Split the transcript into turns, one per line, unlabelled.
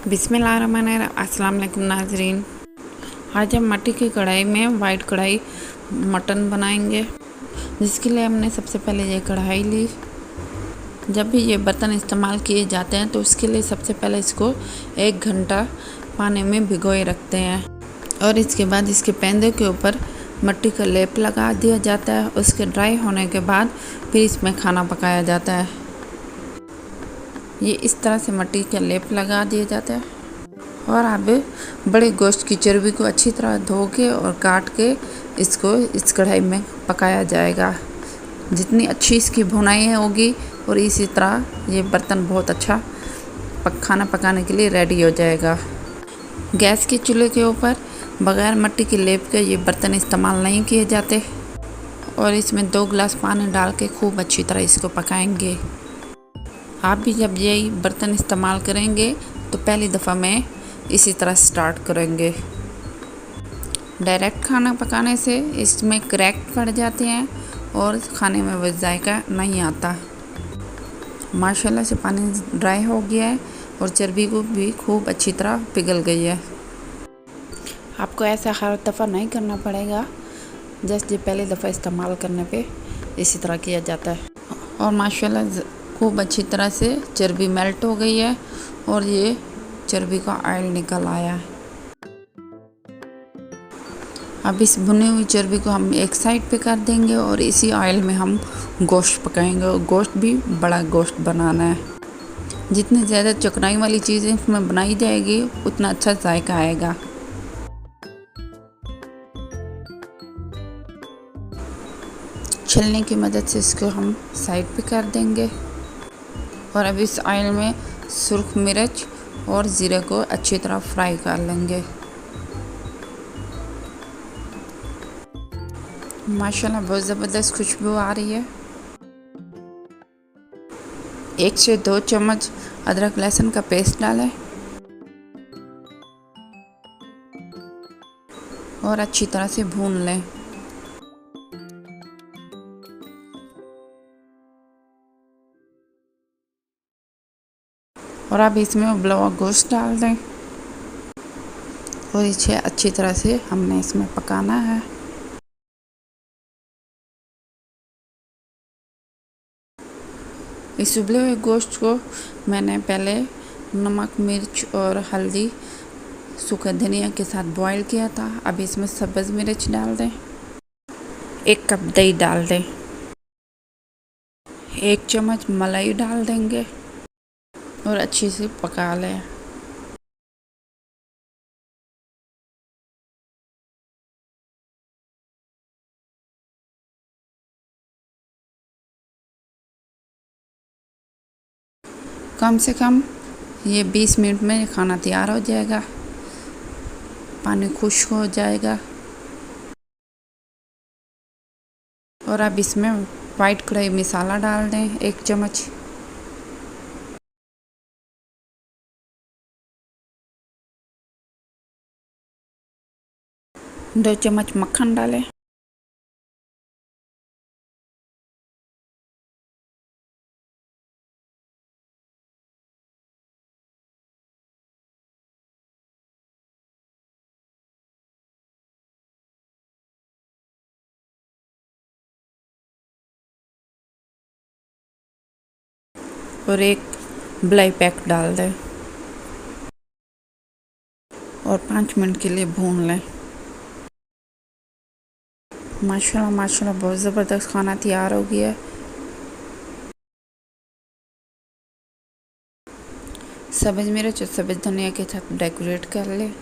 बिस्मिल्लाहिर्रहमानिर्रहीम। अस्सलाम वालेकुम नाज़रीन। आज हम मट्टी की कढ़ाई में वाइट कढ़ाई मटन बनाएंगे, जिसके लिए हमने सबसे पहले ये कढ़ाई ली। जब भी ये बर्तन इस्तेमाल किए जाते हैं तो उसके लिए सबसे पहले इसको 1 घंटा पानी में भिगोए रखते हैं और इसके बाद इसके पैंदे के ऊपर मट्टी का लेप लगा दिया जाता है। उसके ड्राई होने के बाद फिर इसमें खाना पकाया जाता है। ये इस तरह से मट्टी का लेप लगा दिया जाता है और अब बड़े गोश्त की चर्बी को अच्छी तरह धो के और काट के इसको इस कढ़ाई में पकाया जाएगा। जितनी अच्छी इसकी भुनाई होगी और इसी तरह ये बर्तन बहुत अच्छा खाना पकाने के लिए रेडी हो जाएगा। गैस के चूल्हे के ऊपर बगैर मट्टी के लेप के ये बर्तन इस्तेमाल नहीं किए जाते और इसमें 2 गिलास पानी डाल के खूब अच्छी तरह इसको पकाएंगे। आप भी जब यही बर्तन इस्तेमाल करेंगे तो पहली दफ़ा में इसी तरह स्टार्ट करेंगे। डायरेक्ट खाना पकाने से इसमें क्रैक पड़ जाते हैं और खाने में वो जायका नहीं आता। माशाल्लाह से पानी ड्राई हो गया है और चर्बी को भी खूब अच्छी तरह पिघल गई है। आपको ऐसा हर दफ़ा नहीं करना पड़ेगा, जस्ट ये पहली दफ़ा इस्तेमाल करने पे इसी तरह किया जाता है। और माशाल्लाह खूब अच्छी तरह से चर्बी मेल्ट हो गई है और ये चर्बी का ऑयल निकल आया है। अब इस भुनी हुई चर्बी को हम एक साइड पे कर देंगे और इसी ऑयल में हम गोश्त पकाएंगे। और गोश्त भी बड़ा गोश्त बनाना है। जितनी ज़्यादा चिकनाई वाली चीज़ें इसमें बनाई जाएगी उतना अच्छा जायका आएगा। छलनी की मदद से इसको हम साइड पे कर देंगे और अब इस ऑयल में सुर्ख मिर्च और ज़ीरे को अच्छी तरह फ्राई कर लेंगे। माशाल्लाह बहुत ज़बरदस्त खुशबू आ रही है। 1 से 2 चम्मच अदरक लहसुन का पेस्ट डालें और अच्छी तरह से भून लें। और अब इसमें उबला हुआ गोश्त डाल दें और इसे अच्छी तरह से हमने इसमें पकाना है। इस उबले हुए गोश्त को मैंने पहले नमक, मिर्च और हल्दी, सूखा धनिया के साथ बॉईल किया था। अब इसमें सब्ज़ मिर्च डाल दें, 1 कप दही डाल दें, 1 चम्मच मलाई डाल देंगे और अच्छे से पका लें। कम से कम ये 20 मिनट में खाना तैयार हो जाएगा। पानी खुश्क हो जाएगा और अब इसमें वाइट कढ़ाई मसाला डाल दें, 1 चम्मच, दो चम्मच मक्खन डालें, और 1 मलाई पैक डाल दें और 5 मिनट के लिए भून लें। माशाल्लाह माशाल्लाह बहुत ज़बरदस्त खाना तैयार हो गया है। सब्ज़ मिर्च और सब्ज़ धनिया के साथ डेकोरेट कर लें।